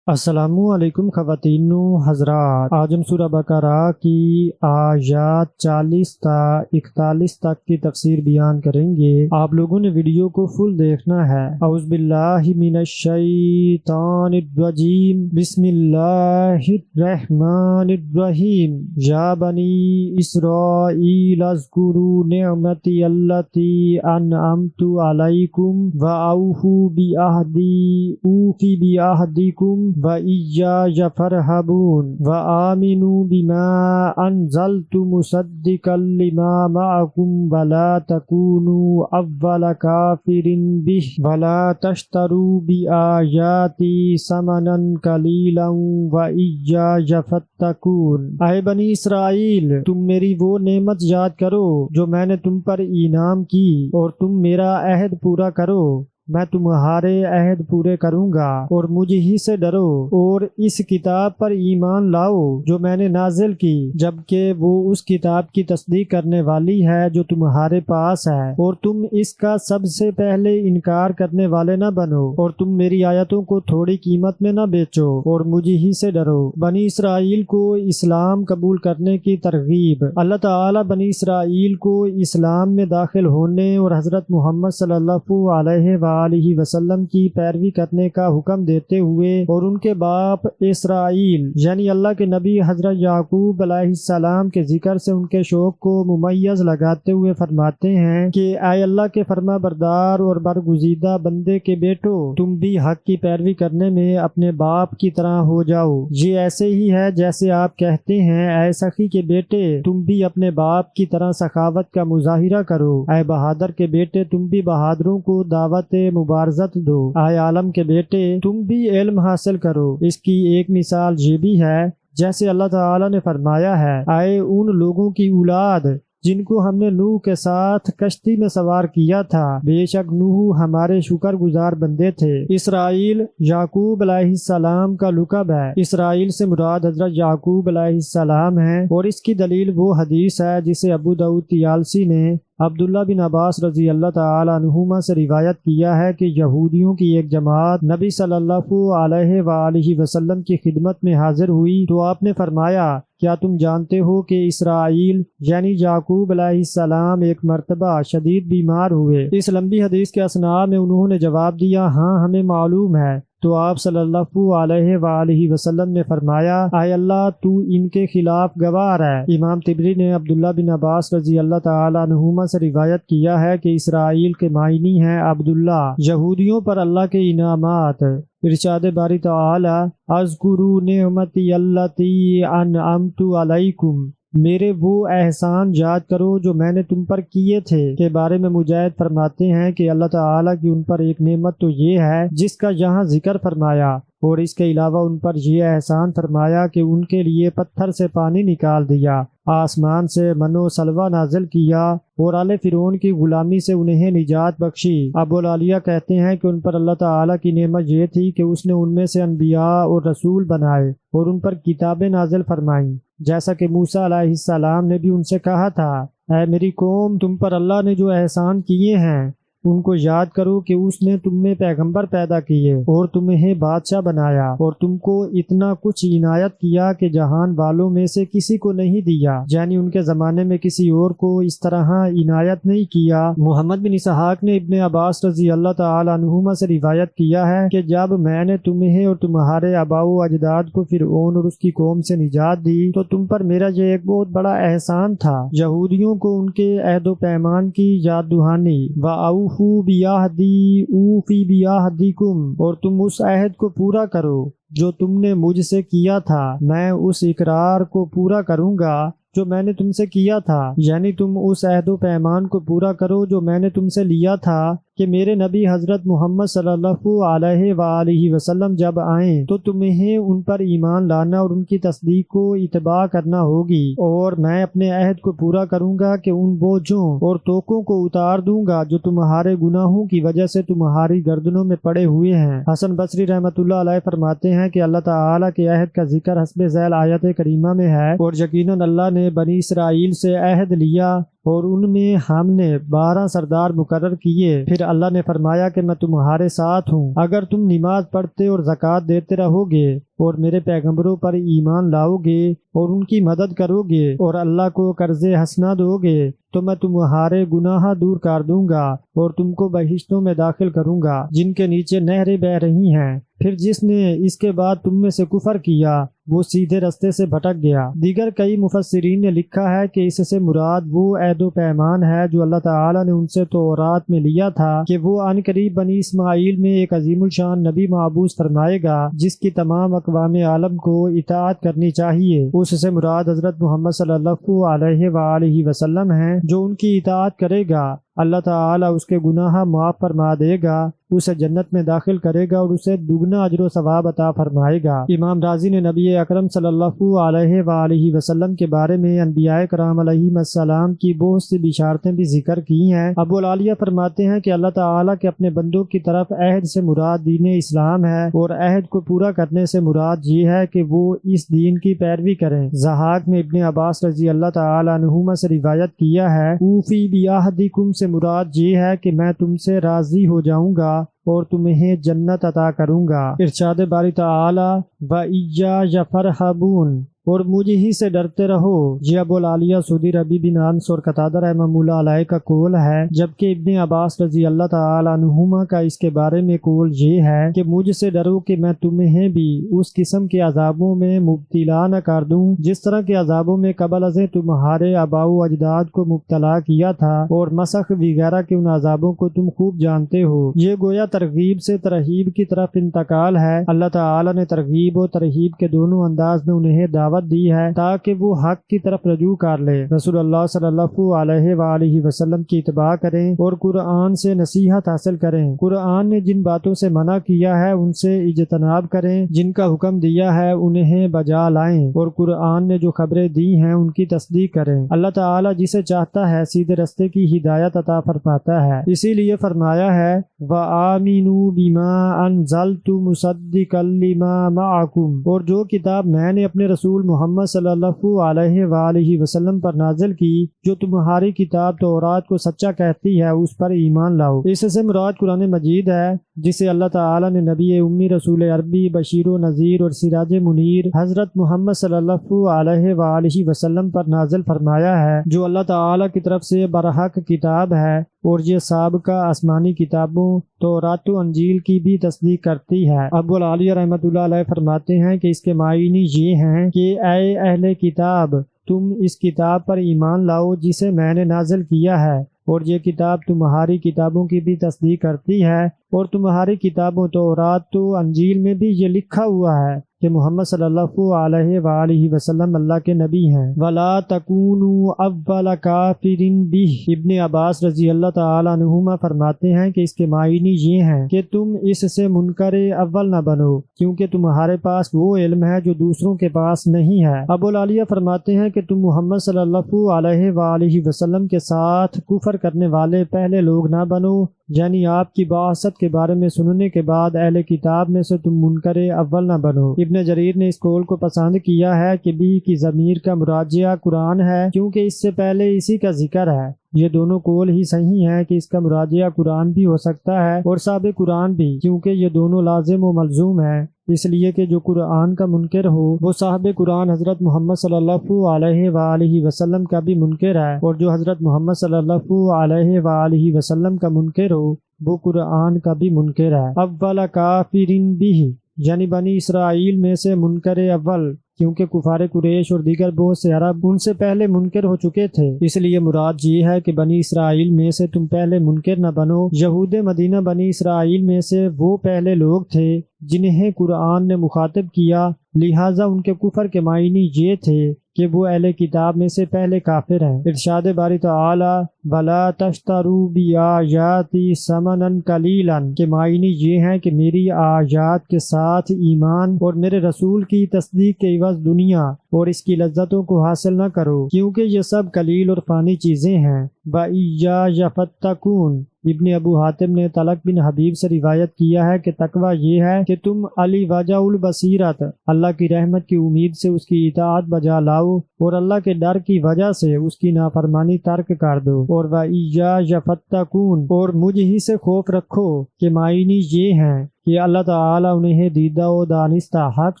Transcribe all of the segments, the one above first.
السلام علیکم خواتین و حضرات، آج ہم سورہ بقرہ کی آیات 40 تا 41 تک کی تفسیر بیان کریں گے۔ آپ لوگوں نے ویڈیو کو فل دیکھنا ہے۔ اعوذ باللہ من الشیطان الرجیم، بسم اللہ الرحمن الرحیم۔ یا بنی اسرائیل اذکروا نعمتی التی انعمت علیکم واوفوا بعہدی اوفی بعہدکم وَإِيَّايَ فَارْهَبُونِ وَآمِنُوا بِمَا أَنزَلْتُ مُصَدِّقًا لِمَا مَعَكُمْ وَلَا تَكُونُوا أَوَّلَ كَافِرٍ بِهِ وَلَا تَشْتَرُوا بِآيَاتِي ثَمَنًا قَلِيلًا وَإِيَّايَ فَاتَّقُونِ۔ اے بنی اسرائیل، تم میری وہ نعمت یاد کرو جو میں نے تم پر انعام کی، اور تم میرا عہد پورا کرو، میں تمہارے عہد پورے کروں گا، اور مجھ ہی سے ڈرو، اور اس کتاب پر ایمان لاؤ جو میں نے نازل کی، جبکہ وہ اس کتاب کی تصدیق کرنے والی ہے جو تمہارے پاس ہے، اور تم اس کا سب سے پہلے انکار کرنے والے نہ بنو، اور تم میری آیتوں کو تھوڑی قیمت میں نہ بیچو، اور مجھ ہی سے ڈرو۔ بنی اسرائیل کو اسلام قبول کرنے کی ترغیب۔ اللہ تعالی بنی اسرائیل کو اسلام میں داخل ہونے اور حضرت محمد صلی اللہ علیہ وآلہ وسلم کی پیروی کرنے کا حکم دیتے ہوئے، اور ان کے باپ اسرائیل یعنی اللہ کے نبی حضرت یعقوب علیہ السلام کے ذکر سے ان کے شوق کو ممیز لگاتے ہوئے فرماتے ہیں کہ اے اللہ کے فرما بردار اور برگزیدہ بندے کے بیٹو، تم بھی حق کی پیروی کرنے میں اپنے باپ کی طرح ہو جاؤ۔ یہ ایسے ہی ہے جیسے آپ کہتے ہیں اے سخی کے بیٹے، تم بھی اپنے باپ کی طرح سخاوت کا مظاہرہ کرو، اے بہادر کے بیٹے تم بھی بہادروں کو دعوت مبارزت دو، اے عالم کے بیٹے تم بھی علم حاصل کرو۔ اس کی ایک مثال یہ بھی ہے جیسے اللہ تعالی نے فرمایا ہے، اے ان لوگوں کی اولاد جن کو ہم نے نوح کے ساتھ کشتی میں سوار کیا تھا، بے شک نوح ہمارے شکر گزار بندے تھے۔ اسرائیل یعقوب علیہ السلام کا لقب ہے۔ اسرائیل سے مراد حضرت یعقوب علیہ السلام ہے، اور اس کی دلیل وہ حدیث ہے جسے ابو داؤد طیالسی نے عبداللہ بن عباس رضی اللہ تعالی عنہما سے روایت کیا ہے کہ یہودیوں کی ایک جماعت نبی صلی اللہ علیہ وآلہ وسلم کی خدمت میں حاضر ہوئی تو آپ نے فرمایا، کیا تم جانتے ہو کہ اسرائیل یعنی یعقوب علیہ السلام ایک مرتبہ شدید بیمار ہوئے؟ اس لمبی حدیث کے اثناء میں انہوں نے جواب دیا، ہاں ہمیں معلوم ہے۔ تو آپ صلی اللہ علیہ وآلہ وسلم نے فرمایا، اے اللہ تو ان کے خلاف گواہ ہے۔ امام طبری نے عبداللہ بن عباس رضی اللہ تعالی عنہما سے روایت کیا ہے کہ اسرائیل کے معنی ہیں عبداللہ، یہودیوں پر اللہ کے انعامات۔ ارشاد باری تعالی، اذکروا نعمتی التی انعمت علیکم، میرے وہ احسان یاد کرو جو میں نے تم پر کیے تھے، کے بارے میں مجاہد فرماتے ہیں کہ اللہ تعالیٰ کی ان پر ایک نعمت تو یہ ہے جس کا یہاں ذکر فرمایا، اور اس کے علاوہ ان پر یہ احسان فرمایا کہ ان کے لیے پتھر سے پانی نکال دیا، آسمان سے من و سلوہ نازل کیا، اور آل فرعون کی غلامی سے انہیں نجات بخشی۔ ابو العالیہ کہتے ہیں کہ ان پر اللہ تعالیٰ کی نعمت یہ تھی کہ اس نے ان میں سے انبیاء اور رسول بنائے اور ان پر کتابیں نازل فرمائیں، جیسا کہ موسیٰ علیہ السلام نے بھی ان سے کہا تھا، اے میری قوم، تم پر اللہ نے جو احسان کیے ہیں ان کو یاد کرو کہ اس نے تم میں پیغمبر پیدا کیے اور تمہیں بادشاہ بنایا، اور تم کو اتنا کچھ عنایت کیا کہ جہان والوں میں سے کسی کو نہیں دیا، یعنی ان کے زمانے میں کسی اور کو اس طرح عنایت نہیں کیا۔ محمد بن اسحاق نے ابن عباس رضی اللہ تعالی عنہما سے روایت کیا ہے کہ جب میں نے تمہیں اور تمہارے آباء و اجداد کو فرعون اور اس کی قوم سے نجات دی تو تم پر میرا یہ ایک بہت بڑا احسان تھا، یہودیوں کو ان کے عہد و پیمان کی یاد دہانی، وَأَوْفُوا بِعَہْدِي أُوفِ بِعَہْدِكُمْ، اور تم اس عہد کو پورا کرو جو تم نے مجھ سے کیا تھا، میں اس اقرار کو پورا کروں گا جو میں نے تم سے کیا تھا، یعنی تم اس عہد و پیمان کو پورا کرو جو میں نے تم سے لیا تھا کہ میرے نبی حضرت محمد صلی اللہ علیہ وآلہ وسلم جب آئیں تو تمہیں ان پر ایمان لانا اور ان کی تصدیق کو اتباع کرنا ہوگی، اور میں اپنے عہد کو پورا کروں گا کہ ان بوجھوں اور توقوں کو اتار دوں گا جو تمہارے گناہوں کی وجہ سے تمہاری گردنوں میں پڑے ہوئے ہیں۔ حسن بصری رحمۃ اللہ علیہ فرماتے ہیں کہ اللہ تعالیٰ کے عہد کا ذکر حسب ذیل آیت کریمہ میں ہے، اور یقیناً اللہ نے بنی اسرائیل سے عہد لیا اور ان میں ہم نے 12 سردار مقرر کیے۔ پھر اللہ نے فرمایا کہ میں تمہارے ساتھ ہوں، اگر تم نماز پڑھتے اور زکوٰۃ دیتے رہو گے اور میرے پیغمبروں پر ایمان لاؤ گے اور ان کی مدد کرو گے اور اللہ کو قرض حسنہ دو گے تو میں تمہارے گناہ دور کر دوں گا اور تم کو بہشتوں میں داخل کروں گا جن کے نیچے نہریں بہہ رہی ہیں۔ پھر جس نے اس کے بعد تم میں سے کفر کیا وہ سیدھے رستے سے بھٹک گیا۔ دیگر کئی مفسرین نے لکھا ہے کہ اس سے مراد وہ عہد و پیمان ہے جو اللہ تعالیٰ نے ان سے تورات میں لیا تھا کہ وہ عن قریب بنی اسماعیل میں ایک عظیم الشان نبی مبعوث فرمائے گا جس کی تمام اقوام عالم کو اطاعت کرنی چاہیے۔ اس سے مراد حضرت محمد صلی اللہ علیہ وآلہ وسلم ہیں۔ جو ان کی اطاعت کرے گا اللہ تعالیٰ اس کے گناہ معاف فرما دے گا، اسے جنت میں داخل کرے گا اور اسے دگنا اجر و ثواب عطا فرمائے گا۔ امام رازی نے نبی اکرم صلی اللہ علیہ وآلہ وسلم کے بارے میں انبیاء کرام علیہم السلام کی بہت سی بشارتیں بھی ذکر کی ہیں۔ ابو العالیہ فرماتے ہیں کہ اللہ تعالیٰ کے اپنے بندوں کی طرف عہد سے مراد دین اسلام ہے اور عہد کو پورا کرنے سے مراد یہ ہے کہ وہ اس دین کی پیروی کریں۔ ضحاک میں ابن عباس رضی اللہ تعالیٰ عنہما سے روایت کیا ہے، اوفی بعہدکم سے مراد یہ ہے کہ میں تم سے راضی ہو جاؤں گا اور تمہیں جنت عطا کروں گا۔ ارشاد باری تعالی وَإِيَّايَ فَارْهَبُونَ، اور مجھے ہی سے ڈرتے رہو۔ یہ ابو العالیہ سودی ربی بن انس اور قتادہ رحمہ اللہ علیہ کا قول ہے، جبکہ ابن عباس رضی اللہ تعالی عنہما کا اس کے بارے میں قول یہ ہے کہ مجھ سے ڈرو کہ میں تمہیں بھی اس قسم کے عذابوں میں مبتلا نہ کر دوں جس طرح کے عذابوں میں قبل ازیں تمہارے آباء و اجداد کو مبتلا کیا تھا، اور مسخ وغیرہ کے ان عذابوں کو تم خوب جانتے ہو۔ یہ گویا ترغیب سے ترہیب کی طرف انتقال ہے۔ اللہ تعالی نے ترغیب و ترہیب کے دونوں انداز میں انہیں دعوت دی ہے تاکہ وہ حق کی طرف رجوع کر لے، رسول اللہ صلی اللہ علیہ وآلہ وسلم کی اتباع کریں اور قرآن سے نصیحت حاصل کریں۔ قرآن نے جن باتوں سے منع کیا ہے ان سے اجتناب کریں، جن کا حکم دیا ہے انہیں بجا لائیں، اور قرآن نے جو خبریں دی ہیں ان کی تصدیق کریں۔ اللہ تعالیٰ جسے چاہتا ہے سیدھے رستے کی ہدایت عطا فرماتا ہے، اسی لیے فرمایا ہے وَآمِنُوا بِمَا أَنزَلْتُ مُصَدِّقًا لِمَا مَعَكُمْ، اور جو کتاب میں نے اپنے رسول محمد صلی اللہ علیہ وآلہ وسلم پر نازل کی جو تمہاری کتاب تورات کو سچا کہتی ہے اس پر ایمان لاؤ۔ اس سے مراد قرآن مجید ہے جسے اللہ تعالیٰ نے نبی امی رسول عربی بشیر و نذیر اور سراج منیر حضرت محمد صلی اللہ علیہ وآلہ وسلم پر نازل فرمایا ہے، جو اللہ تعالیٰ کی طرف سے برحق کتاب ہے اور یہ سابقہ آسمانی کتابوں تورات و انجیل کی بھی تصدیق کرتی ہے۔ ابو العالیہ رحمۃ اللہ علیہ فرماتے ہیں کہ اس کے معنی یہ ہیں کہ اے اہل کتاب، تم اس کتاب پر ایمان لاؤ جسے میں نے نازل کیا ہے، اور یہ کتاب تمہاری کتابوں کی بھی تصدیق کرتی ہے، اور تمہاری کتابوں تورات و انجیل میں بھی یہ لکھا ہوا ہے کہ محمد صلی اللہ علیہ وآلہ وسلم اللہ کے نبی ہیں۔ وَلَا تَكُونُوا أَوَّلَ كَافِرٍ بِهِ، ابن عباس رضی اللہ تعالی عنہما فرماتے ہیں کہ اس کے معنی یہ ہیں کہ تم اس سے منکر اول نہ بنو، کیونکہ تمہارے پاس وہ علم ہے جو دوسروں کے پاس نہیں ہے۔ ابو العالیہ فرماتے ہیں کہ تم محمد صلی اللہ علیہ وآلہ وسلم کے ساتھ کفر کرنے والے پہلے لوگ نہ بنو، یعنی آپ کی بعثت کے بارے میں سننے کے بعد اہل کتاب میں سے تم منکر اول نہ بنو۔ ابن جریر نے اس قول کو پسند کیا ہے کہ بھی کی ضمیر کا مراجعہ قرآن ہے کیونکہ اس سے پہلے اسی کا ذکر ہے۔ یہ دونوں قول ہی صحیح ہیں کہ اس کا مراجعہ قرآن بھی ہو سکتا ہے اور سابق قرآن بھی، کیونکہ یہ دونوں لازم و ملزوم ہیں، اس لیے کہ جو قرآن کا منکر ہو وہ صاحب قرآن حضرت محمد صلی اللہ علیہ وآلہ وسلم کا بھی منکر ہے، اور جو حضرت محمد صلی اللہ علیہ وآلہ وسلم کا منکر ہو وہ قرآن کا بھی منکر ہے۔ اول کافرین بھی، یعنی بنی اسرائیل میں سے منکر اول، کیونکہ کفار قریش اور دیگر بہت سے عرب ان سے پہلے منکر ہو چکے تھے، اس لیے مراد یہ ہے کہ بنی اسرائیل میں سے تم پہلے منکر نہ بنو۔ یہود مدینہ بنی اسرائیل میں سے وہ پہلے لوگ تھے جنہیں قرآن نے مخاطب کیا، لہٰذا ان کے کفر کے معنی یہ تھے کہ وہ اہل کتاب میں سے پہلے کافر ہیں۔ ارشاد باری تعالی وَلَا تَشْتَرُوا بِآيَاتِي ثَمَنًا قَلِيلًا کے معنی یہ ہیں کہ میری آیات کے ساتھ ایمان اور میرے رسول کی تصدیق کے عوض دنیا اور اس کی لذتوں کو حاصل نہ کرو، کیونکہ یہ سب قلیل اور فانی چیزیں ہیں۔ وَإِيَّايَ فَاتَّقُونِ، ابن ابو حاتم نے طلق بن حبیب سے روایت کیا ہے کہ تقوی یہ ہے کہ تم علی وجہ البصیرت، اللہ کی رحمت کی امید سے اس کی اطاعت بجا لاؤ اور اللہ کے ڈر کی وجہ سے اس کی نافرمانی ترک کر دو، اور وَإِيَّايَ فَاتَّقُونِ، اور مجھ ہی سے خوف رکھو کہ معنی یہ ہیں کہ اللہ تعالیٰ انہیں دیدہ و دانستہ حق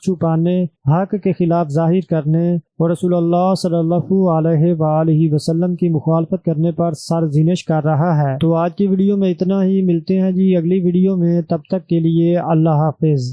چھپانے، حق کے خلاف ظاہر کرنے اور رسول اللہ صلی اللہ علیہ وآلہ وسلم کی مخالفت کرنے پر سرزنش کر رہا ہے۔ تو آج کی ویڈیو میں اتنا ہی، ملتے ہیں جی اگلی ویڈیو میں، تب تک کے لیے اللہ حافظ۔